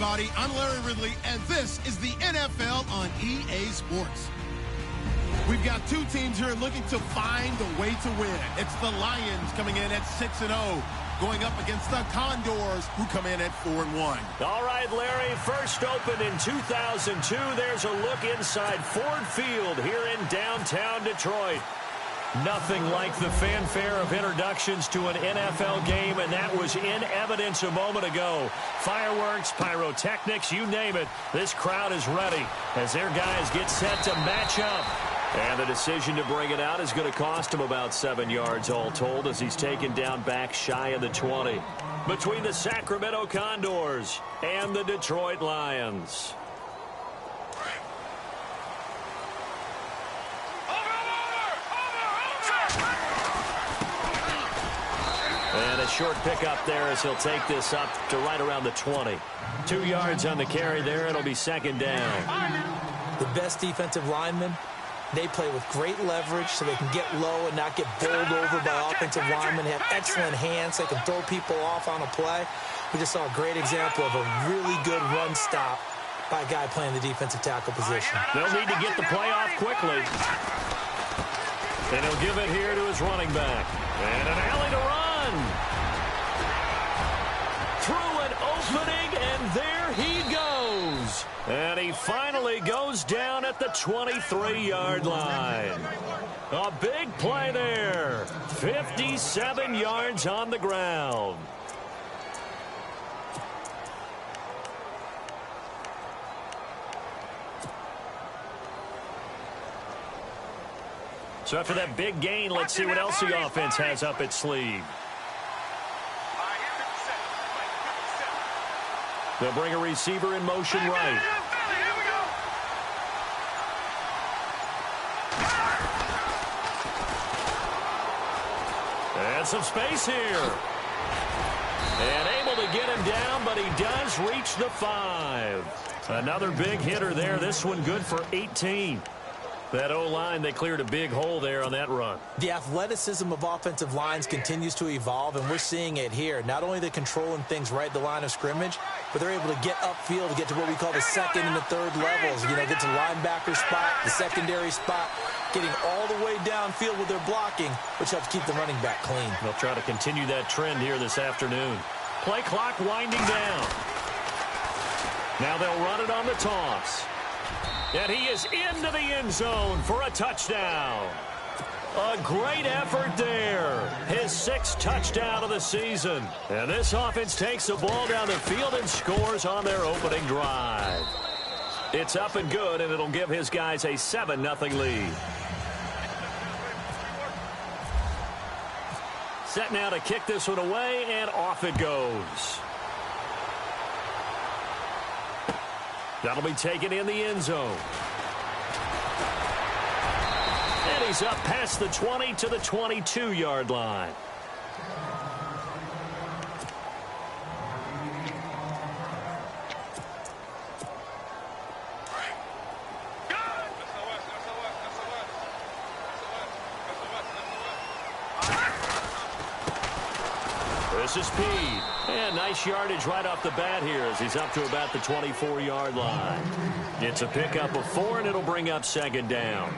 everybody. I'm Larry Ridley, and this is the NFL on EA Sports. We've got two teams here looking to find a way to win. It's the Lions coming in at 6-0, going up against the Condors, who come in at 4-1. All right, Larry, first opened in 2002. There's a look inside Ford Field here in downtown Detroit. Nothing like the fanfare of introductions to an NFL game, and that was in evidence a moment ago. Fireworks, pyrotechnics, you name it. This crowd is ready as their guys get set to match up. And the decision to bring it out is going to cost him about 7 yards all told as he's taken down back shy of the 20. Between the Sacramento Condors and the Detroit Lions. And a short pickup there as he'll take this up to right around the 20. 2 yards on the carry there. It'll be second down. The best defensive linemen, they play with great leverage so they can get low and not get bowled over by offensive linemen. They have excellent hands. They can throw people off on a play. We just saw a great example of a really good run stop by a guy playing the defensive tackle position. They'll need to get the play off quickly. And he'll give it here to his running back. And an alley to run. Through an opening, and there he goes. And he finally goes down at the 23-yard line. A big play there. 57 yards on the ground. So after that big gain, let's see what else the offense has up its sleeve. They'll bring a receiver in motion right. And some space here. And able to get him down, but he does reach the 5. Another big hitter there. This one good for 18. That O-line, they cleared a big hole there on that run. The athleticism of offensive lines continues to evolve, and we're seeing it here. Not only they're controlling things right at the line of scrimmage, but they're able to get upfield to get to what we call the second and the third levels. You know, get to linebacker spot, the secondary spot, getting all the way downfield with their blocking, which helps keep the running back clean. They'll try to continue that trend here this afternoon. Play clock winding down. Now they'll run it on the toss. And he is into the end zone for a touchdown. A great effort there. His 6th touchdown of the season. And this offense takes the ball down the field and scores on their opening drive. It's up and good, and it'll give his guys a 7-0 lead. Set now to kick this one away, and off it goes. That'll be taken in the end zone. And he's up past the 20 to the 22-yard line. This is speed. And nice yardage right off the bat here as he's up to about the 24-yard line. It's a pickup of 4, and it'll bring up second down.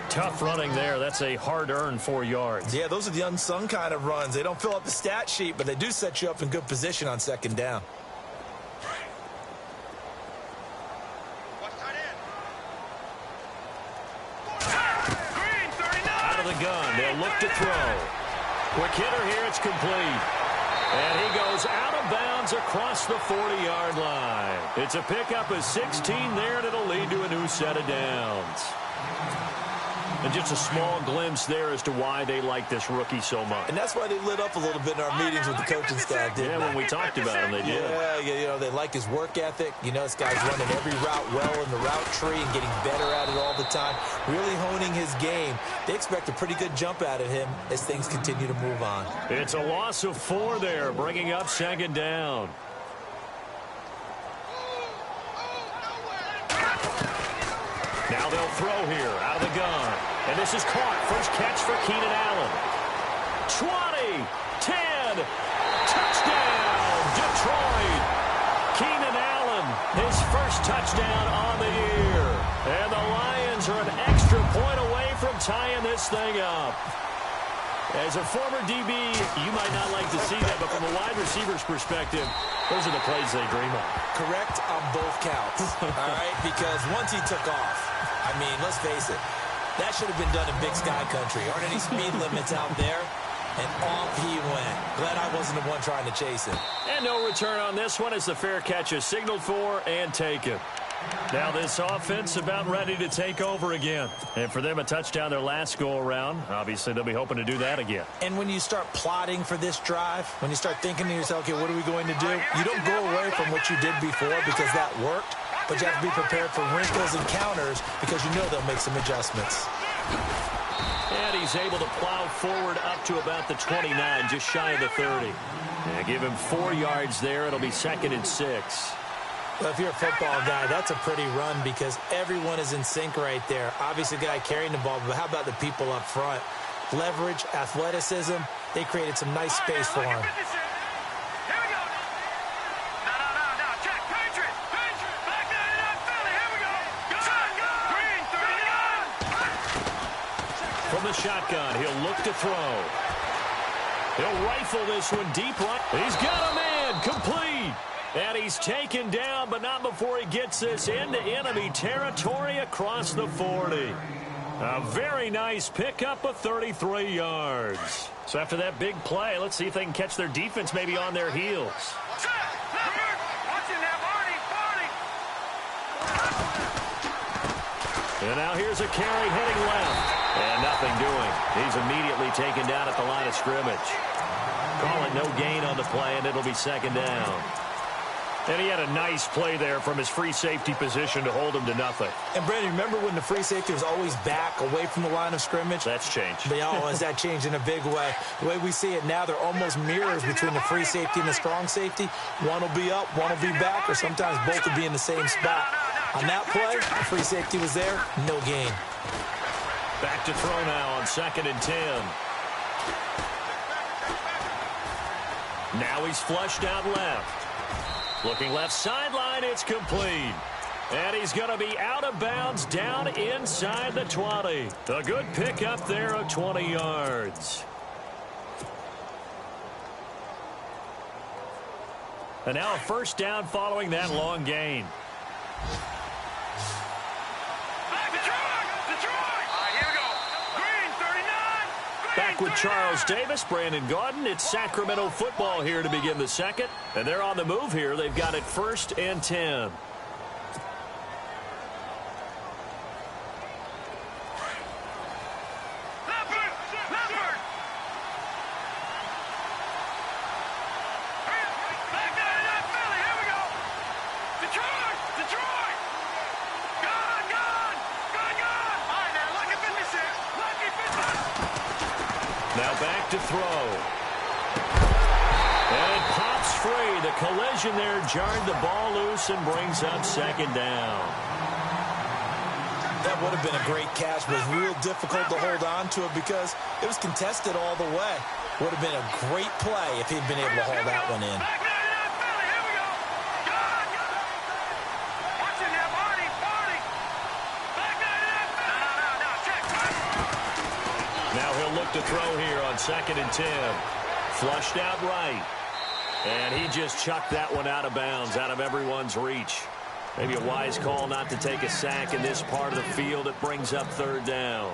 Tough running there. That's a hard-earned 4 yards. Yeah, those are the unsung kind of runs. They don't fill up the stat sheet, but they do set you up in good position on second down. Out of the gun. They'll look to throw. Quick hitter here. It's complete. And he goes out of bounds across the 40-yard line. It's a pickup of 16 there, and it'll lead to a new set of downs. And just a small glimpse there as to why they like this rookie so much. And that's why they lit up a little bit in our meetings with the coaching staff, didn't they? When we talked about him, they did. Yeah, you know, they like his work ethic. You know, this guy's running every route well in the route tree and getting better at it all the time, really honing his game. They expect a pretty good jump out of him as things continue to move on. It's a loss of 4 there, bringing up second down. Now they'll throw here out of the gun. And this is caught. First catch for Keenan Allen. 20, 10, touchdown, Detroit. Keenan Allen His first touchdown on the year. And the Lions are an extra point away from tying this thing up. As a former DB, you might not like to see that, but from a wide receiver's perspective, those are the plays they dream of. Correct on both counts, all right? Because once he took off, I mean, let's face it, that should have been done in Big Sky Country. Aren't any speed limits out there? And off he went. Glad I wasn't the one trying to chase him. And no return on this one as the fair catch is signaled for and taken. Now this offense about ready to take over again. And for them, a touchdown their last go-around. Obviously, they'll be hoping to do that again. And when you start plotting for this drive, when you start thinking to yourself, okay, what are we going to do? You don't go away from what you did before because that worked, but you have to be prepared for wrinkles and counters because you know they'll make some adjustments. And he's able to plow forward up to about the 29, just shy of the 30. And give him 4 yards there. It'll be 2nd and 6. Well, if you're a football guy, that's a pretty run because everyone is in sync right there. Obviously, the guy carrying the ball, but how about the people up front? Leverage, athleticism, they created some nice space for him. From the shotgun, he'll look to throw. He'll rifle this one deep right. He's got a man, complete. And he's taken down, but not before he gets this into enemy territory across the 40. A very nice pickup of 33 yards. So after that big play, let's see if they can catch their defense maybe on their heels. And now here's a carry heading left. And nothing doing. He's immediately taken down at the line of scrimmage. Call it no gain on the play, and it'll be 2nd down. And he had a nice play there from his free safety position to hold him to nothing. And, Brandon, remember when the free safety was always back away from the line of scrimmage? That's changed. But has that changed in a big way? The way we see it now, they're almost mirrors between the free safety and the strong safety. One will be up, one will be back, or sometimes both will be in the same spot. On that play, the free safety was there, no gain. Back to throw now on 2nd and 10. Now he's flushed out left. Looking left sideline, it's complete. And he's going to be out of bounds down inside the 20. A good pickup there of 20 yards. And now a 1st down following that long gain. Back with Charles Davis, Brandon Gaudin. It's Sacramento football here to begin the 2nd. And they're on the move here. They've got it 1st and 10. Now back to throw. And it pops free. The collision there jarred the ball loose and brings up 2nd down. That would have been a great catch, but it was real difficult to hold on to it because it was contested all the way. Would have been a great play if he'd been able to haul that one in. Now he'll look to throw here on 2nd and 10. Flushed out right. And he just chucked that one out of bounds, out of everyone's reach. Maybe a wise call not to take a sack in this part of the field. It brings up 3rd down.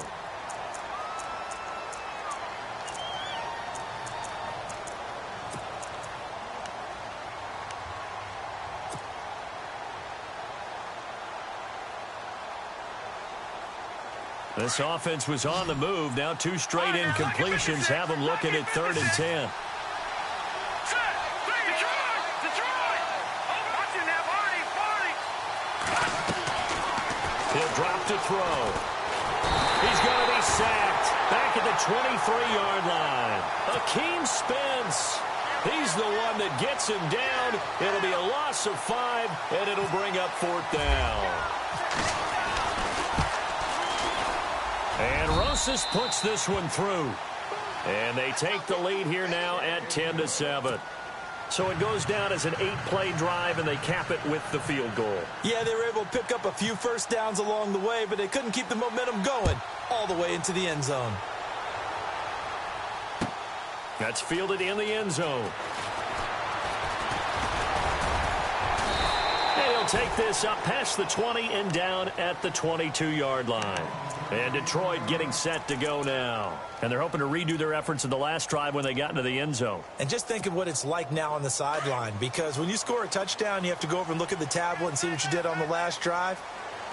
This offense was on the move. Now 2 straight incompletions have them looking at 3rd and 10. He'll drop to throw. He's going to be sacked back at the 23-yard line. Akeem Spence. He's the one that gets him down. It'll be a loss of 5, and it'll bring up 4th down. And Rosas puts this one through. And they take the lead here now at 10-7. So it goes down as an 8-play drive, and they cap it with the field goal. Yeah, they were able to pick up a few first downs along the way, but they couldn't keep the momentum going all the way into the end zone. That's fielded in the end zone. And he'll take this up past the 20 and down at the 22-yard line. And Detroit getting set to go now. And they're hoping to redo their efforts in the last drive when they got into the end zone. And just think of what it's like now on the sideline, because when you score a touchdown, you have to go over and look at the tablet and see what you did on the last drive.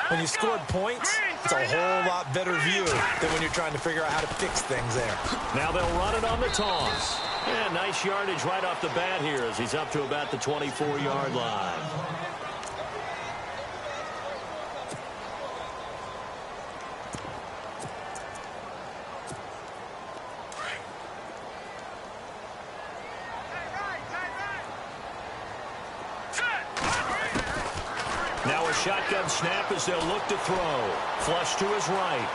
When you scored points, it's a whole lot better view than when you're trying to figure out how to fix things there. Now they'll run it on the toss. And nice yardage right off the bat here as he's up to about the 24-yard line. Now a shotgun snap as they'll look to throw. Flush to his right.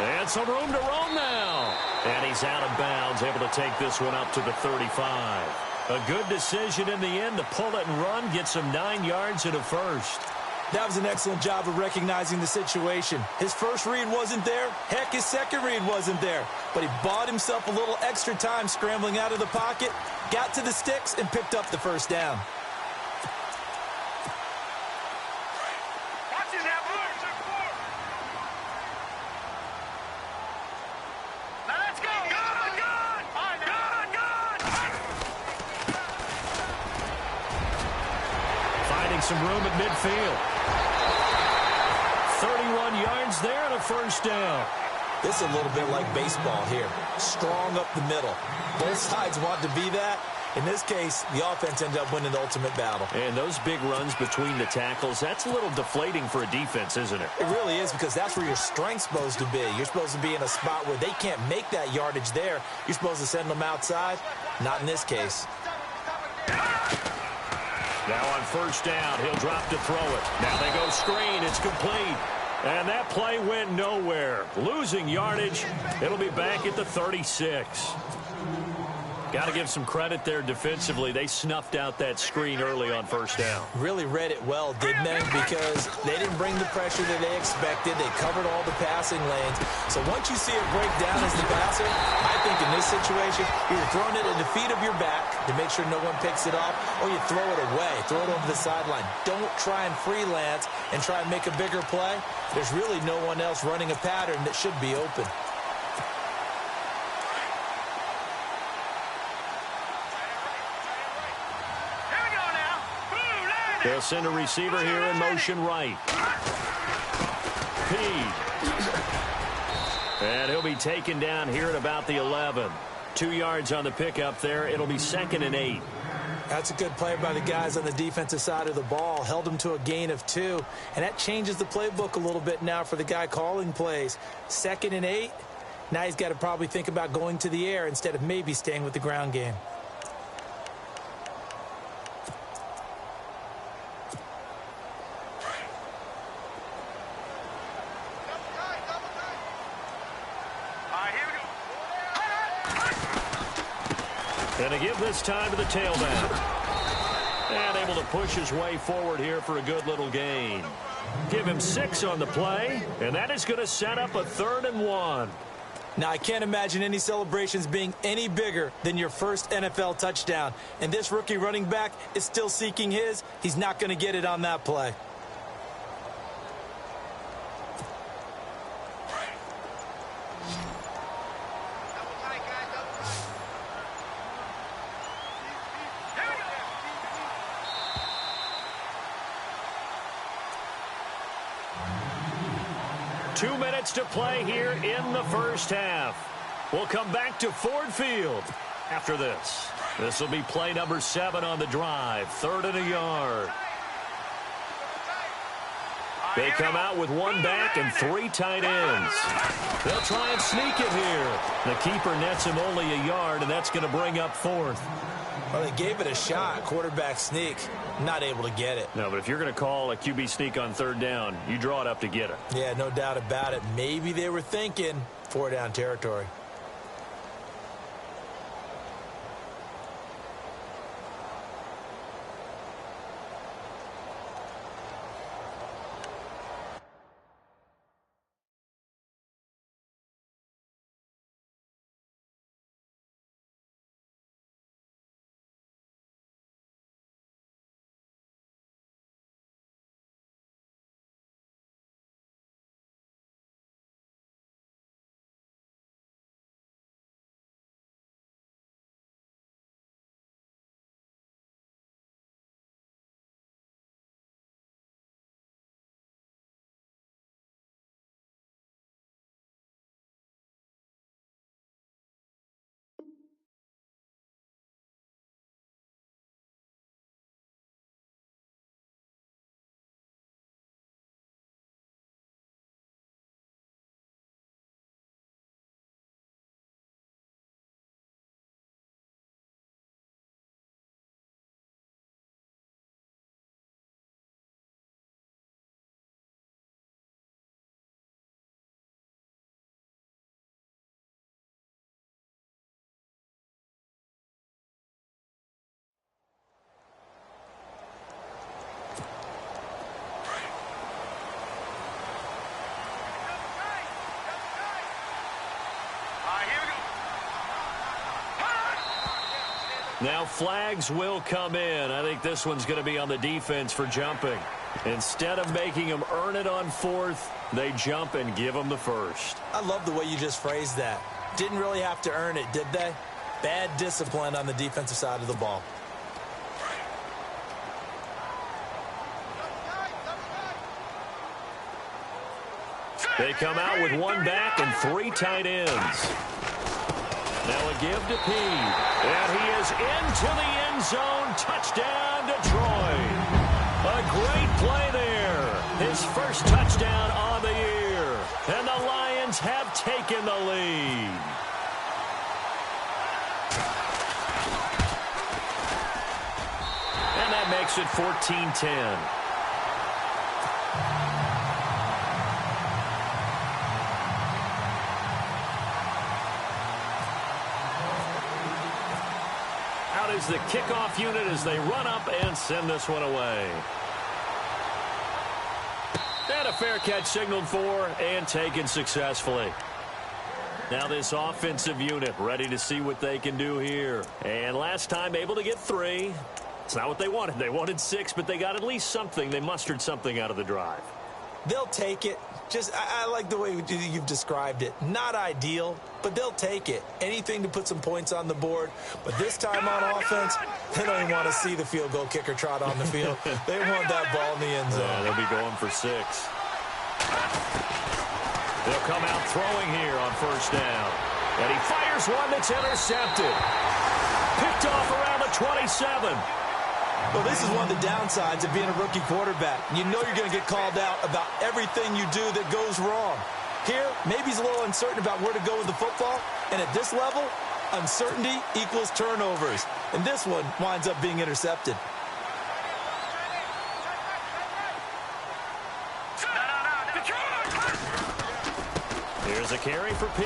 And some room to roam now. And he's out of bounds, able to take this one up to the 35. A good decision in the end to pull it and run, get some 9 yards and a first. That was an excellent job of recognizing the situation. His first read wasn't there. Heck, his second read wasn't there. But he bought himself a little extra time scrambling out of the pocket, got to the sticks, and picked up the first down. Some room at midfield. 31 yards there and a first down. This is a little bit like baseball here. Strong up the middle. Both sides want to be that. In this case, the offense ended up winning the ultimate battle. And those big runs between the tackles, that's a little deflating for a defense, isn't it? It really is, because that's where your strength's supposed to be. You're supposed to be in a spot where they can't make that yardage there. You're supposed to send them outside. Not in this case. Now on first down, he'll drop to throw it. Now they go screen. It's complete. And that play went nowhere. Losing yardage. It'll be back at the 36. Got to give some credit there defensively. They snuffed out that screen early on first down. Really read it well, didn't they? Because they didn't bring the pressure that they expected. They covered all the passing lanes. So once you see it break down as the passer, I think in this situation, you're throwing it at the feet of your back to make sure no one picks it off, or you throw it away, throw it over the sideline. Don't try and freelance and try and make a bigger play. There's really no one else running a pattern that should be open. They'll send a receiver here in motion right. Peed. And he'll be taken down here at about the 11. 2 yards on the pickup there. It'll be 2nd and 8. That's a good play by the guys on the defensive side of the ball. Held them to a gain of 2. And that changes the playbook a little bit now for the guy calling plays. 2nd and 8. Now he's got to probably think about going to the air instead of maybe staying with the ground game. And to give this time to the tailback. And able to push his way forward here for a good little gain. Give him 6 on the play, and that is going to set up a 3rd and 1. Now, I can't imagine any celebrations being any bigger than your first NFL touchdown. And this rookie running back is still seeking his. He's not going to get it on that play. To play here in the first half. We'll come back to Ford Field after this. This will be play number 7 on the drive. 3rd and a yard. They come out with 1 back and 3 tight ends. They'll try and sneak it here. The keeper nets him only a yard, and that's going to bring up 4th. Well, they gave it a shot, quarterback sneak. Not able to get it. No, but if you're going to call a QB sneak on 3rd down, you draw it up to get it. Yeah, no doubt about it. Maybe they were thinking 4-down territory. Now flags will come in. I think this one's going to be on the defense for jumping. Instead of making them earn it on fourth, they jump and give them the first. I love the way you just phrased that. Didn't really have to earn it, did they? Bad discipline on the defensive side of the ball. They come out with one back and 3 tight ends. Now a give to P. And he is into the end zone. Touchdown, Detroit. A great play there. His first touchdown on the year. And the Lions have taken the lead. And that makes it 14-10. Is the kickoff unit as they run up and send this one away. And a fair catch signaled for and taken successfully. Now this offensive unit ready to see what they can do here. And last time able to get 3. It's not what they wanted. They wanted 6, but they got at least something. They mustered something out of the drive. They'll take it. I like the way you've described it. Not ideal, but they'll take it. Anything to put some points on the board. But this time on offense, they don't even want to see the field goal kicker trot on the field. They want that ball in the end zone. Yeah, they'll be going for 6. They'll come out throwing here on first down. And he fires one that's intercepted. Picked off around the 27. Well, this is one of the downsides of being a rookie quarterback. You know you're going to get called out about everything you do that goes wrong. Here, maybe he's a little uncertain about where to go with the football. And at this level, uncertainty equals turnovers. And this one winds up being intercepted. Here's a carry for P.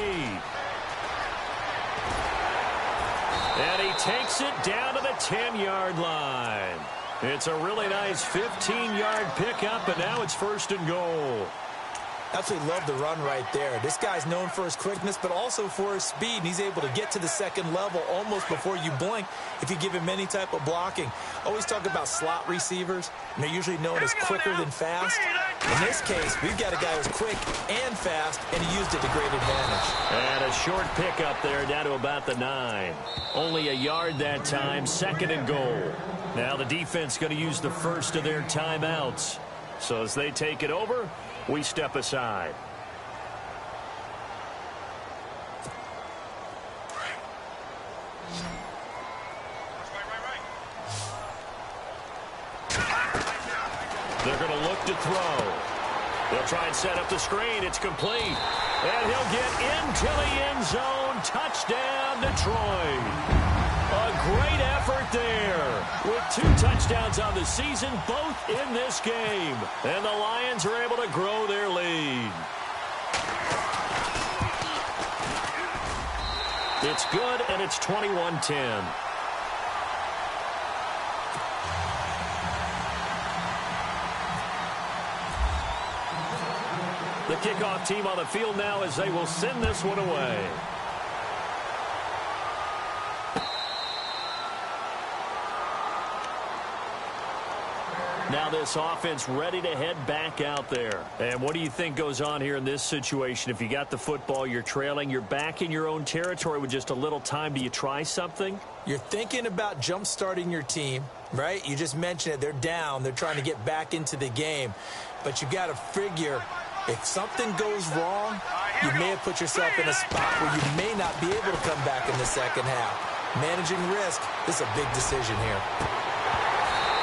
And he takes it down to the 10-yard line. It's a really nice 15-yard pickup, and now it's first and goal. Absolutely love the run right there. This guy's known for his quickness, but also for his speed. And he's able to get to the second level almost before you blink if you give him any type of blocking. Always talk about slot receivers, and they're usually known as quicker than fast. In this case, we've got a guy who's quick and fast, and he used it to great advantage. And a short pickup there down to about the 9. Only a yard that time, second and goal. Now the defense going to use the first of their timeouts. So as they take it over, we step aside. They're going to look to throw. They'll try and set up the screen. It's complete. And he'll get into the end zone. Touchdown, Detroit. A great effort there with 2 touchdowns on the season, both in this game. And the Lions are able to grow their lead. It's good, and it's 21-10. The kickoff team on the field now as they will send this one away. Now this offense ready to head back out there. And what do you think goes on here in this situation? If you got the football, you're trailing, you're back in your own territory with just a little time. Do you try something? You're thinking about jump-starting your team, right? You just mentioned it. They're down. They're trying to get back into the game. But you got to figure if something goes wrong, you may have put yourself in a spot where you may not be able to come back in the second half. Managing risk, this is a big decision here.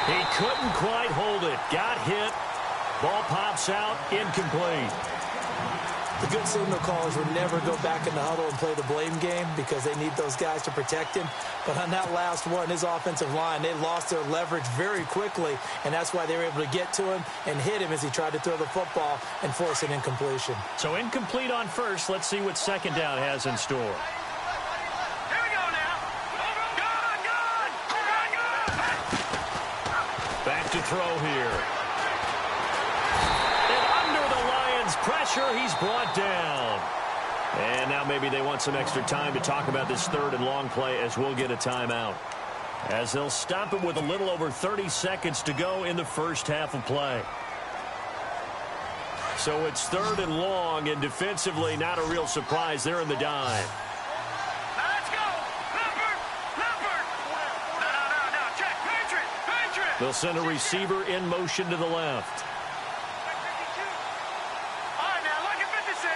He couldn't quite hold it. Got hit. Ball pops out. Incomplete. The good signal callers would never go back in the huddle and play the blame game because they need those guys to protect him. But on that last one, his offensive line, they lost their leverage very quickly, and that's why they were able to get to him and hit him as he tried to throw the football and force an incompletion. So incomplete on first. Let's see what second down has in store. Back to throw here. And under the Lions' pressure, he's brought down. And now maybe they want some extra time to talk about this third and long play as we'll get a timeout. as they'll stop it with a little over 30 seconds to go in the first half of play. So it's 3rd and long, and defensively not a real surprise. They're in the dive. Let's go! Leopard! No, check! Patriot! They'll send a receiver in motion to the left. All right, now, lucky 56!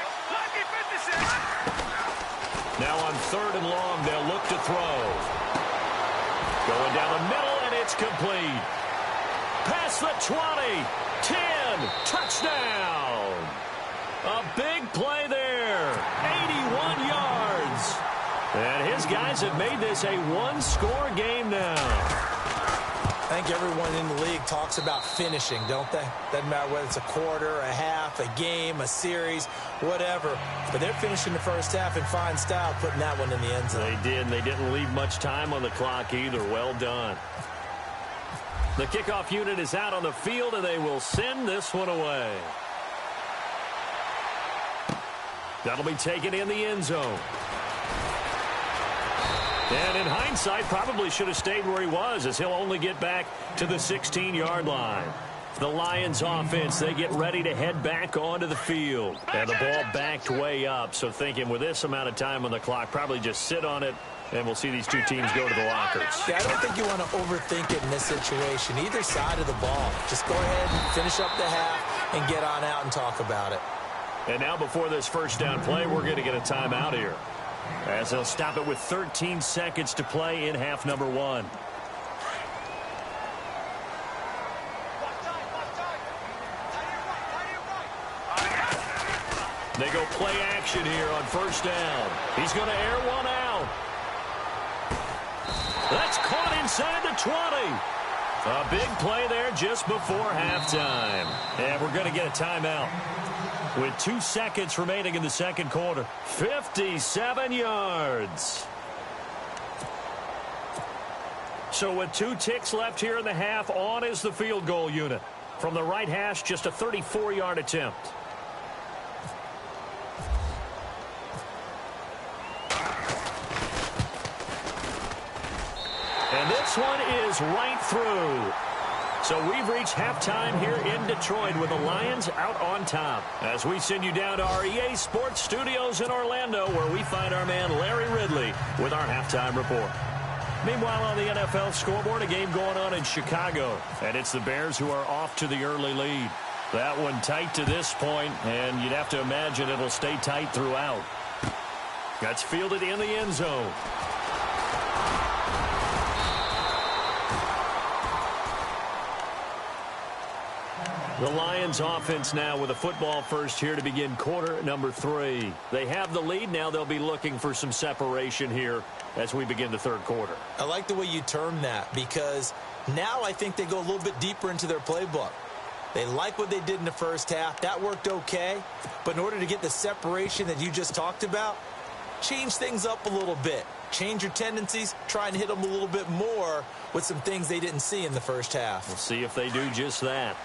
Now on 3rd and long, they'll look to throw. Going down the middle, and it's complete. Past the 20, 10, touchdown. A big play there, 81 yards. And his guys have made this a one-score game now. I think everyone in the league talks about finishing, don't they? Doesn't matter whether it's a quarter, a half, a game, a series, whatever. But they're finishing the first half in fine style, putting that one in the end zone. They did, and they didn't leave much time on the clock either. Well done. The kickoff unit is out on the field, and they will send this one away. That'll be taken in the end zone. And in hindsight, probably should have stayed where he was, as he'll only get back to the 16-yard line. The Lions offense, they get ready to head back onto the field. And the ball backed way up, so thinking with this amount of time on the clock, probably just sit on it, and we'll see these two teams go to the lockers. Yeah, I don't think you want to overthink it in this situation, either side of the ball. Just go ahead and finish up the half and get on out and talk about it. And now before this first down play, we're going to get a timeout here, as they'll stop it with 13 seconds to play in half number 1. They go play action here on first down. He's going to air one out. That's caught inside the 20. A big play there just before halftime. And we're going to get a timeout with 2 seconds remaining in the second quarter. 57 yards. So with 2 ticks left here in the half, on is the field goal unit. From the right hash, just a 34-yard attempt. And this one is right through. So we've reached halftime here in Detroit with the Lions out on top, as we send you down to our EA Sports Studios in Orlando, where we find our man Larry Ridley with our halftime report. Meanwhile, on the NFL scoreboard, a game going on in Chicago, and it's the Bears who are off to the early lead. That one tight to this point, and you'd have to imagine it'll stay tight throughout. That's fielded in the end zone. The Lions offense now with a football first here to begin quarter number 3. They have the lead. Now they'll be looking for some separation here as we begin the third quarter. I like the way you term that, because now I think they go a little bit deeper into their playbook. They like what they did in the first half. That worked okay. But in order to get the separation that you just talked about, change things up a little bit. Change your tendencies. Try and hit them a little bit more with some things they didn't see in the first half. We'll see if they do just that.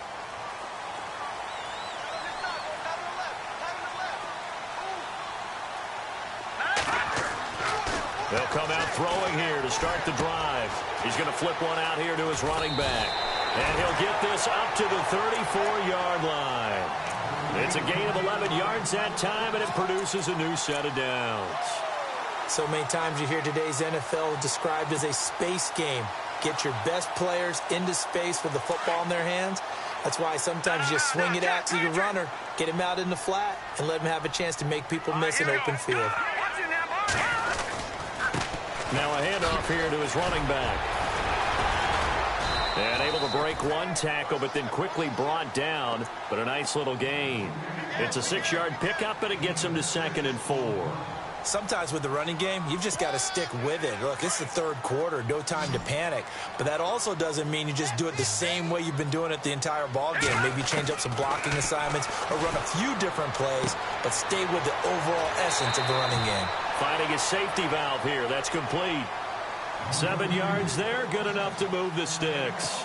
They'll come out throwing here to start the drive. He's going to flip one out here to his running back. And he'll get this up to the 34-yard line. It's a gain of 11 yards that time, and it produces a new set of downs. So many times you hear today's NFL described as a space game. Get your best players into space with the football in their hands. That's why sometimes you swing it out to your runner, get him out in the flat, and let him have a chance to make people miss an open field. Now a handoff here to his running back. And able to break one tackle, but then quickly brought down. But a nice little gain. It's a 6-yard pickup, and it gets him to 2nd and 4. Sometimes with the running game, you've just got to stick with it. Look, it's the third quarter, no time to panic. But that also doesn't mean you just do it the same way you've been doing it the entire ball game. Maybe change up some blocking assignments or run a few different plays, but stay with the overall essence of the running game. Finding a safety valve here. That's complete. 7 yards there, good enough to move the sticks.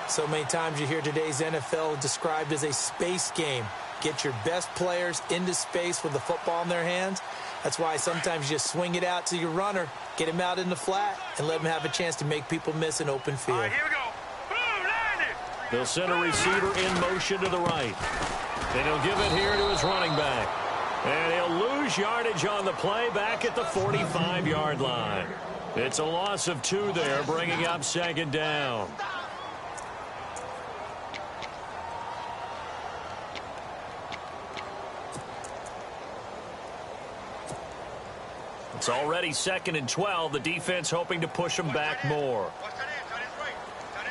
So many times you hear today's NFL described as a space game. Get your best players into space with the football in their hands, That's why sometimes you just swing it out to your runner, get him out in the flat, and let him have a chance to make people miss an open field. All right, here we go. Boom, landed. They'll send a receiver in motion to the right. And he'll give it here to his running back. And he'll lose yardage on the play back at the 45-yard line. It's a loss of 2 there, bringing up second down. It's already 2nd and 12. The defense hoping to push them back more. All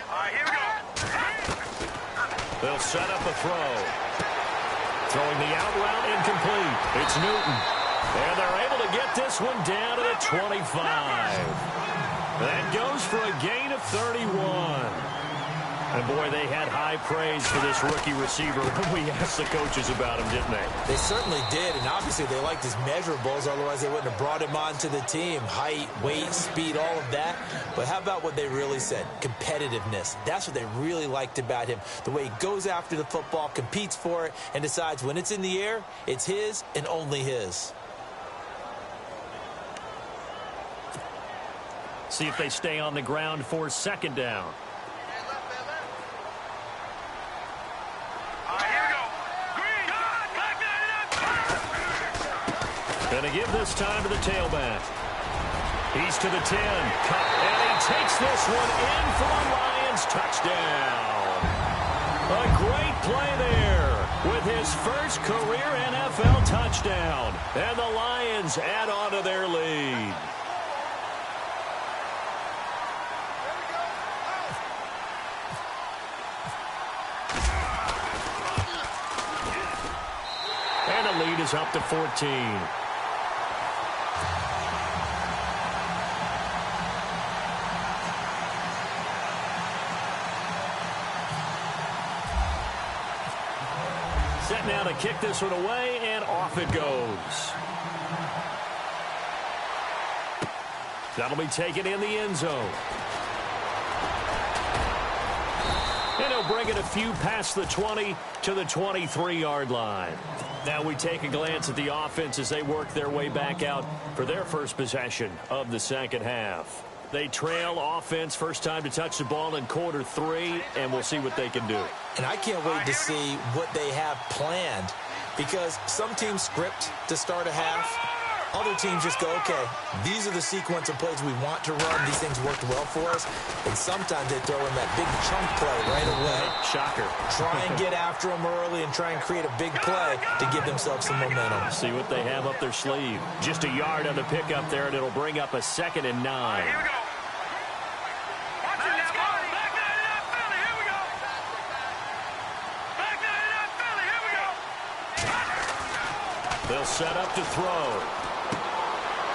right, here we go. They'll set up a throw. Throwing the out route incomplete. It's Newton. And they're able to get this one down to the 25. That goes for a gain of 31. And, boy, they had high praise for this rookie receiver when we asked the coaches about him, didn't they? They certainly did, and obviously they liked his measurables, otherwise they wouldn't have brought him onto the team. Height, weight, speed, all of that. But how about what they really said? Competitiveness. That's what they really liked about him. The way he goes after the football, competes for it, and decides when it's in the air, it's his and only his. See if they stay on the ground for second down. Going to give this time to the tailback. He's to the 10. And he takes this one in for a Lions touchdown. A great play there with his first career NFL touchdown. And the Lions add on to their lead. And the lead is up to 14. Set now to kick this one away, and off it goes. That'll be taken in the end zone. And he'll bring it a few past the 20 to the 23-yard line. Now we take a glance at the offense as they work their way back out for their first possession of the second half. They trail offense, first time to touch the ball in quarter 3, and we'll see what they can do. And I can't wait to see what they have planned, because some teams script to start a half. Other teams just go, okay, these are the sequence of plays we want to run. These things worked well for us. And sometimes they throw in that big chunk play right away. Shocker. Try and get after them early and try and create a big play to give themselves some momentum. See what they have up their sleeve. Just a yard on the pickup there, and it'll bring up a 2nd and 9. Here we go. Watch it now, buddy. Back nine it up, Philly. Here we go. Back nine it up, Philly. Here we go. They'll set up to throw.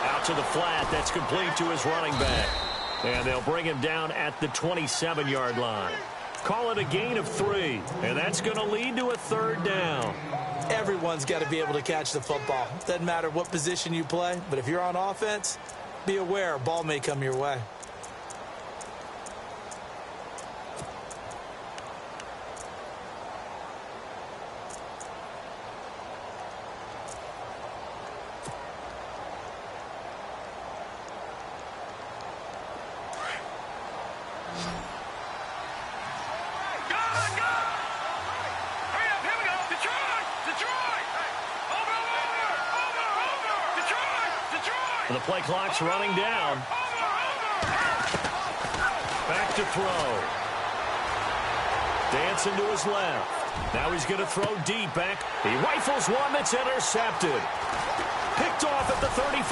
Out to the flat. That's complete to his running back. And they'll bring him down at the 27-yard line. Call it a gain of 3. And that's going to lead to a 3rd down. Everyone's got to be able to catch the football. Doesn't matter what position you play, but if you're on offense, be aware a ball may come your way. And the play clock's running down. Back to throw. Dancing to his left. Now he's going to throw deep back. He rifles one that's intercepted. Picked off at the 35.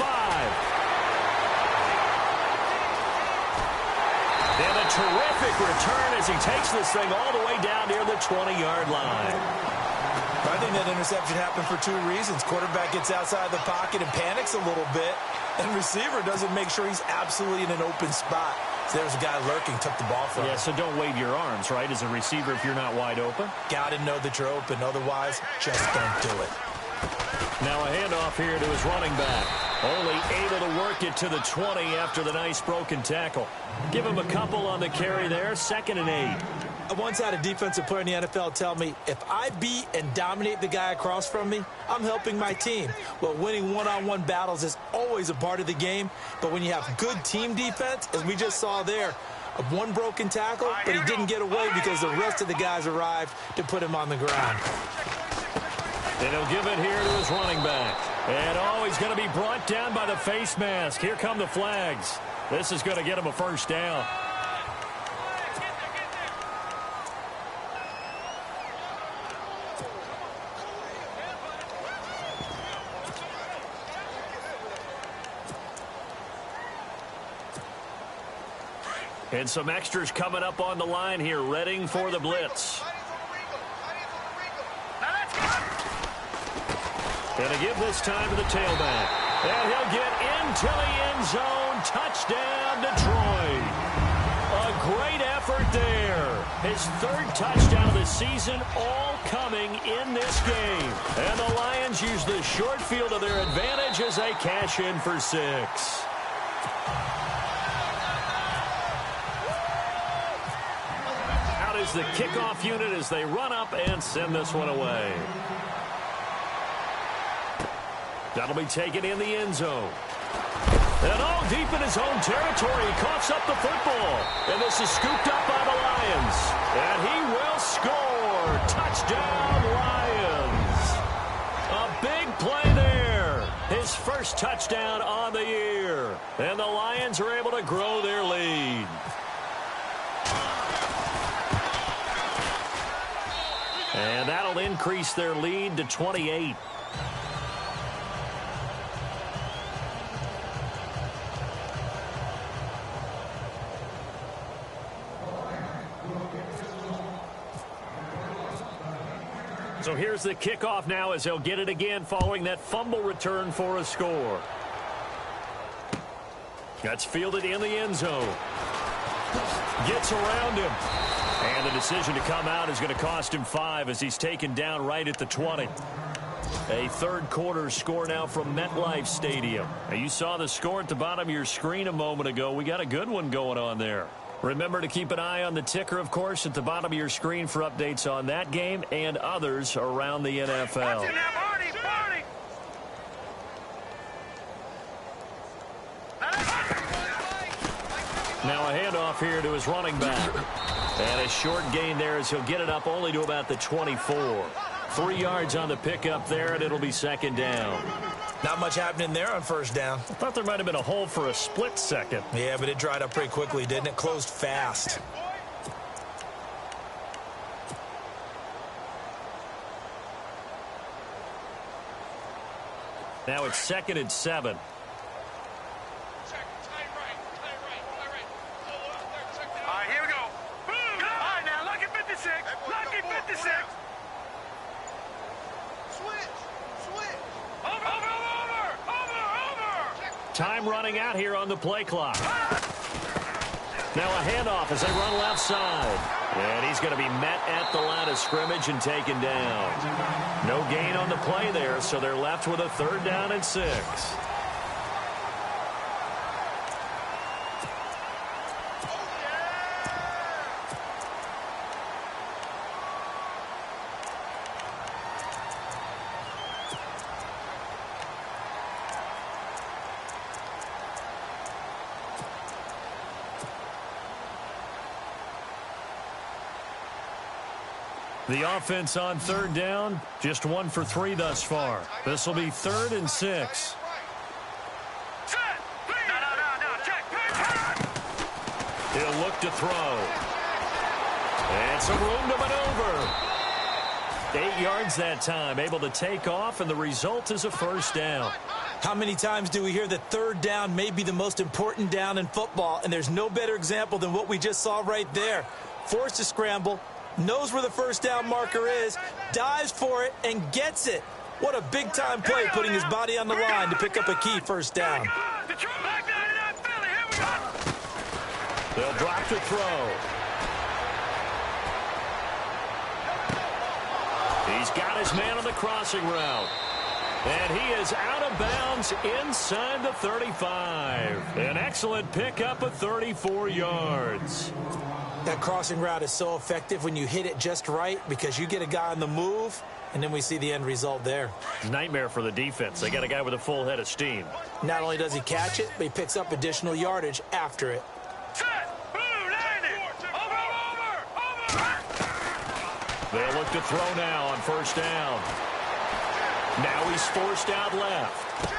And a terrific return as he takes this thing all the way down near the 20-yard line. I think that interception happened for 2 reasons. Quarterback gets outside the pocket and panics a little bit, and receiver doesn't make sure he's absolutely in an open spot. So there's a guy lurking, took the ball from him. Yeah, so don't wave your arms, right, as a receiver if you're not wide open. Got to know that you're open. Otherwise, just don't do it. Now a handoff here to his running back. Only able to work it to the 20 after the nice broken tackle. Give him a couple on the carry there, 2nd and 8. I once had a defensive player in the NFL tell me, if I beat and dominate the guy across from me, I'm helping my team. Well, winning one-on-one battles is always a part of the game, but when you have good team defense, as we just saw there, one broken tackle, but he didn't get away because the rest of the guys arrived to put him on the ground. And he'll give it here to his running back. And, he's going to be brought down by the face mask. Here come the flags. This is going to get him a first down. And some extras coming up on the line here, readying for the blitz. Going to give this time to the tailback. And he'll get into the end zone. Touchdown, Detroit. A great effort there. His 3rd touchdown of the season, all coming in this game. And the Lions use the short field to their advantage as they cash in for 6. Is the kickoff unit as they run up and send this one away. That'll be taken in the end zone. And deep in his own territory, he coughs up the football. And this is scooped up by the Lions. And he will score. Touchdown, Lions. A big play there. His first touchdown on the year. And the Lions are able to grow their lead. And that'll increase their lead to 28. So here's the kickoff now as they'll get it again following that fumble return for a score. That's fielded in the end zone. Gets around him. And the decision to come out is going to cost him 5 as he's taken down right at the 20. A third quarter score now from MetLife Stadium. Now you saw the score at the bottom of your screen a moment ago. We got a good one going on there. Remember to keep an eye on the ticker, of course, at the bottom of your screen for updates on that game and others around the NFL. Now a handoff here to his running back. And a short gain there as he'll get it up only to about the 24. 3 yards on the pickup there, and it'll be 2nd down. Not much happening there on 1st down. I thought there might have been a hole for a split second. Yeah, but it dried up pretty quickly, didn't it? Closed fast. Now it's 2nd and 7. Time running out here on the play clock. Now a handoff as they run left side. And he's going to be met at the line of scrimmage and taken down. No gain on the play there, so they're left with a 3rd down and 6. The offense on 3rd down, just 1 for 3 thus far. This will be 3rd and 6. He'll look to throw. And some room to maneuver. 8 yards that time, able to take off, and the result is a 1st down. How many times do we hear that 3rd down may be the most important down in football, and there's no better example than what we just saw right there. Forced to scramble, knows where the 1st down marker is, dives for it, and gets it. What a big-time play, putting his body on the line to pick up a key 1st down. They'll drop to throw. He's got his man on the crossing route. And he is out of bounds inside the 35. An excellent pickup of 34 yards. That crossing route is so effective when you hit it just right because you get a guy on the move, and then we see the end result there. Nightmare for the defense. They got a guy with a full head of steam. Not only does he catch it, but he picks up additional yardage after it. They'll look to throw now on first down. Now he's forced out left.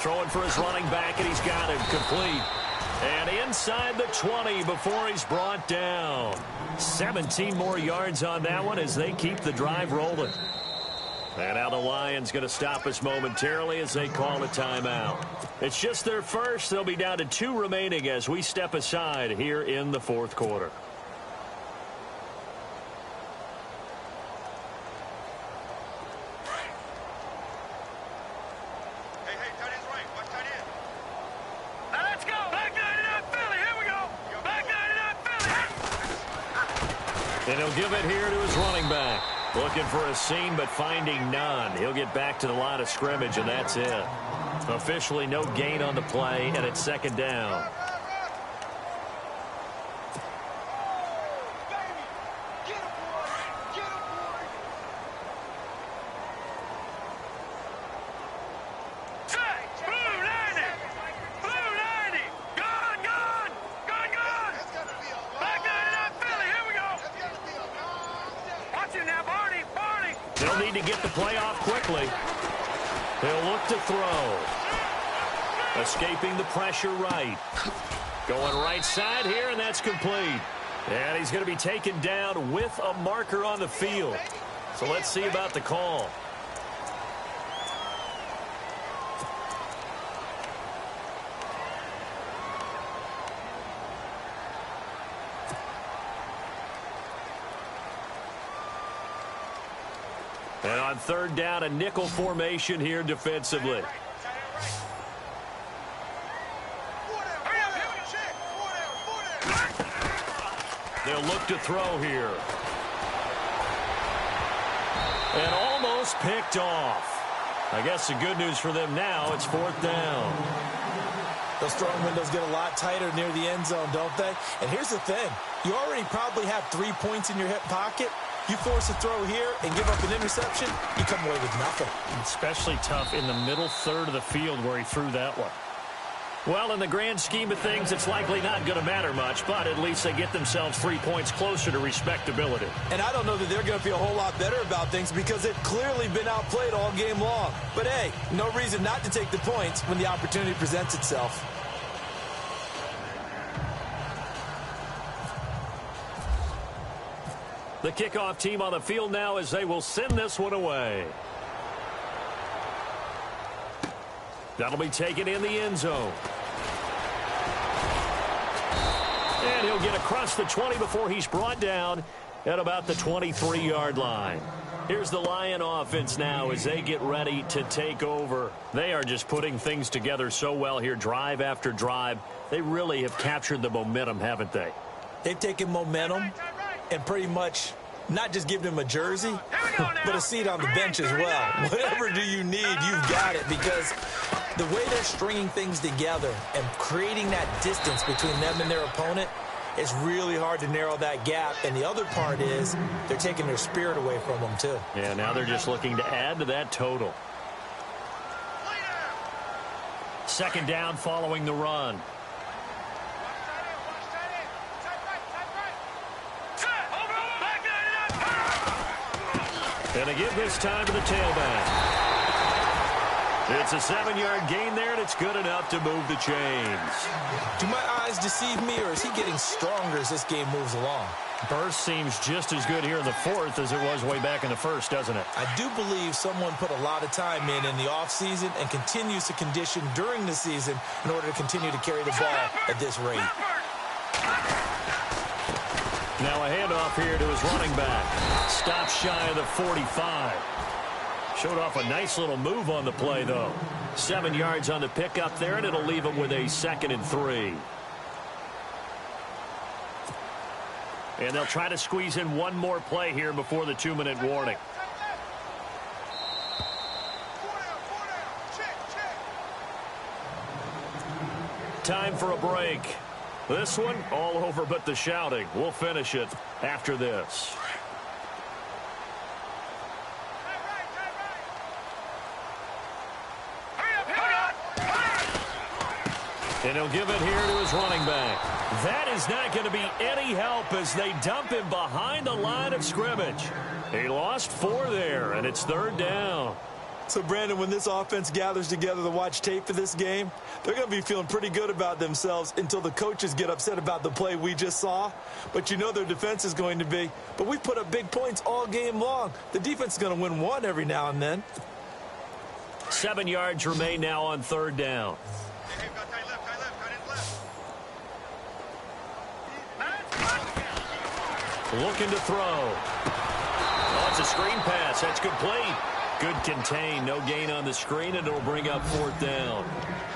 Throwing for his running back, and he's got him complete. And inside the 20 before he's brought down. 17 more yards on that one as they keep the drive rolling. And now the Lions going to stop us momentarily as they call a timeout. It's just their first. They'll be down to 2 remaining as we step aside here in the fourth quarter. And he'll give it here to his running back. Looking for a seam, but finding none. He'll get back to the line of scrimmage, and that's it. Officially no gain on the play, and it's second down. They'll need to get the play off quickly. They'll look to throw. Escaping the pressure right. Going right side here, and that's complete. And he's going to be taken down with a marker on the field. So let's see about the call. And on third down, a nickel formation here defensively. They'll look to throw here. And almost picked off. I guess the good news for them now, it's fourth down. Those throwing windows get a lot tighter near the end zone, don't they? And here's the thing. You already probably have 3 points in your hip pocket. You force a throw here and give up an interception, you come away with nothing. Especially tough in the middle third of the field where he threw that one. Well, in the grand scheme of things, it's likely not going to matter much, but at least they get themselves 3 points closer to respectability. And I don't know that they're going to feel a whole lot better about things because they've clearly been outplayed all game long. But, hey, no reason not to take the points when the opportunity presents itself. The kickoff team on the field now as they will send this one away. That'll be taken in the end zone. And he'll get across the 20 before he's brought down at about the 23-yard line. Here's the Lion offense now as they get ready to take over. They are just putting things together so well here, drive after drive. They really have captured the momentum, haven't they? They've taken momentum and pretty much not just given him a jersey, but a seat on the bench as well. Whatever do you need, you've got it, because the way they're stringing things together and creating that distance between them and their opponent, it's really hard to narrow that gap. And the other part is they're taking their spirit away from them, too. Yeah, now they're just looking to add to that total. Second down following the run. And a give this time to the tailback. It's a 7-yard gain there, and it's good enough to move the chains. Do my eyes deceive me, or is he getting stronger as this game moves along? Burst seems just as good here in the fourth as it was way back in the first, doesn't it? I do believe someone put a lot of time in the offseason and continues to condition during the season in order to continue to carry the ball at this rate. Now a handoff here to his running back. Stop shy of the 45. Showed off a nice little move on the play, though. 7 yards on the pickup there, and it'll leave him with a 2nd and 3. And they'll try to squeeze in one more play here before the 2-minute warning. time for a break. This one, all over but the shouting. We'll finish it after this. And he'll give it here to his running back. That is not going to be any help as they dump him behind the line of scrimmage. He lost 4 there, and it's 3rd down. So, Brandon, when this offense gathers together to watch tape for this game, they're going to be feeling pretty good about themselves until the coaches get upset about the play we just saw. But you know their defense is going to be. But we put up big points all game long. The defense is going to win one every now and then. 7 yards remain now on 3rd down. Looking to throw. Oh, it's a screen pass. That's complete. Good contain. No gain on the screen, and it'll bring up 4th down.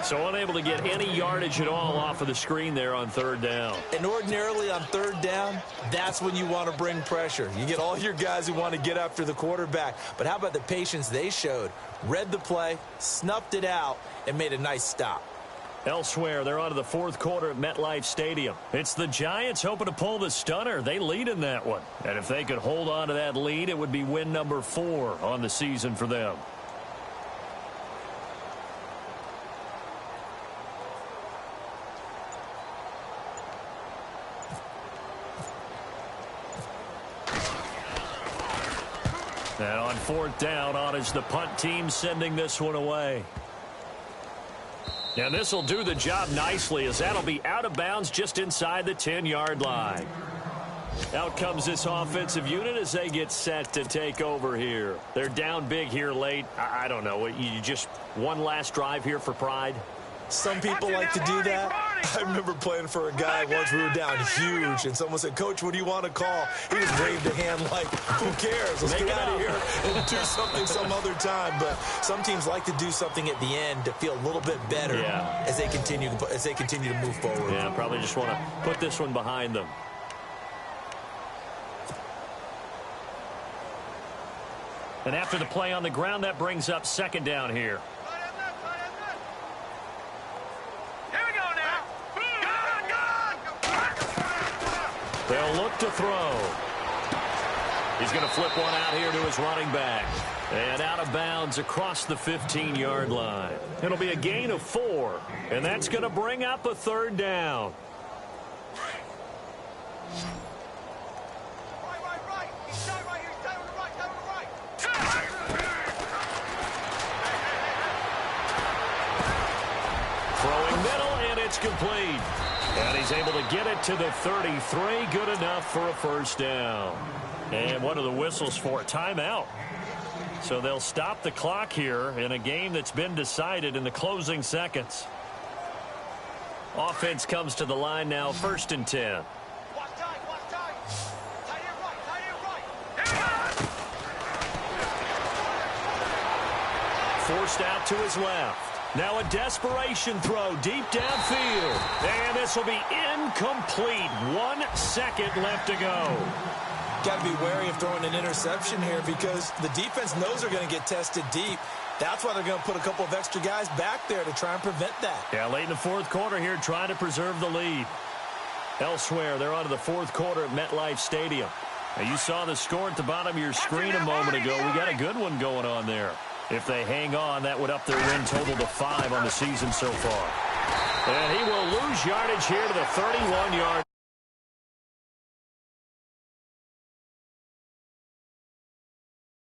So unable to get any yardage at all off of the screen there on 3rd down. And ordinarily on 3rd down, that's when you want to bring pressure. You get all your guys who want to get after the quarterback. But how about the patience they showed? Read the play, snuffed it out, and made a nice stop. Elsewhere, they're on to the 4th quarter at MetLife Stadium. It's the Giants hoping to pull the stunner. They lead in that one. And if they could hold on to that lead, it would be win number 4 on the season for them. And on 4th down, on is the punt team sending this one away. And this will do the job nicely as that'll be out of bounds just inside the 10-yard line. Out comes this offensive unit as they get set to take over here. They're down big here late. I don't know. You just one last drive here for pride? Some people like to do that. I remember playing for a guy once. We were down huge, and someone said, "Coach, what do you want to call?" He just waved a hand like, "Who cares? Let's get out of here and do something some other time." But some teams like to do something at the end to feel a little bit better as they continue to move forward. Yeah, probably just want to put this one behind them. And after the play on the ground, that brings up 2nd down here. They'll look to throw. He's going to flip one out here to his running back. And out of bounds across the 15-yard line. It'll be a gain of 4. And that's going to bring up a 3rd down. Throwing middle, and it's complete. And he's able to get it to the 33. Good enough for a 1st down. And what are the whistles for? Timeout. So they'll stop the clock here in a game that's been decided in the closing seconds. Offense comes to the line now, 1st and 10. Forced out to his left. Now a desperation throw deep downfield. And this will be incomplete. 1 second left to go. Got to be wary of throwing an interception here because the defense knows they're going to get tested deep. That's why they're going to put a couple of extra guys back there to try and prevent that. Yeah, late in the 4th quarter here trying to preserve the lead. Elsewhere, they're on to the 4th quarter at MetLife Stadium. Now, you saw the score at the bottom of your screen a moment ago. We got a good one going on there. If they hang on, that would up their win total to 5 on the season so far. And he will lose yardage here to the 31-yard.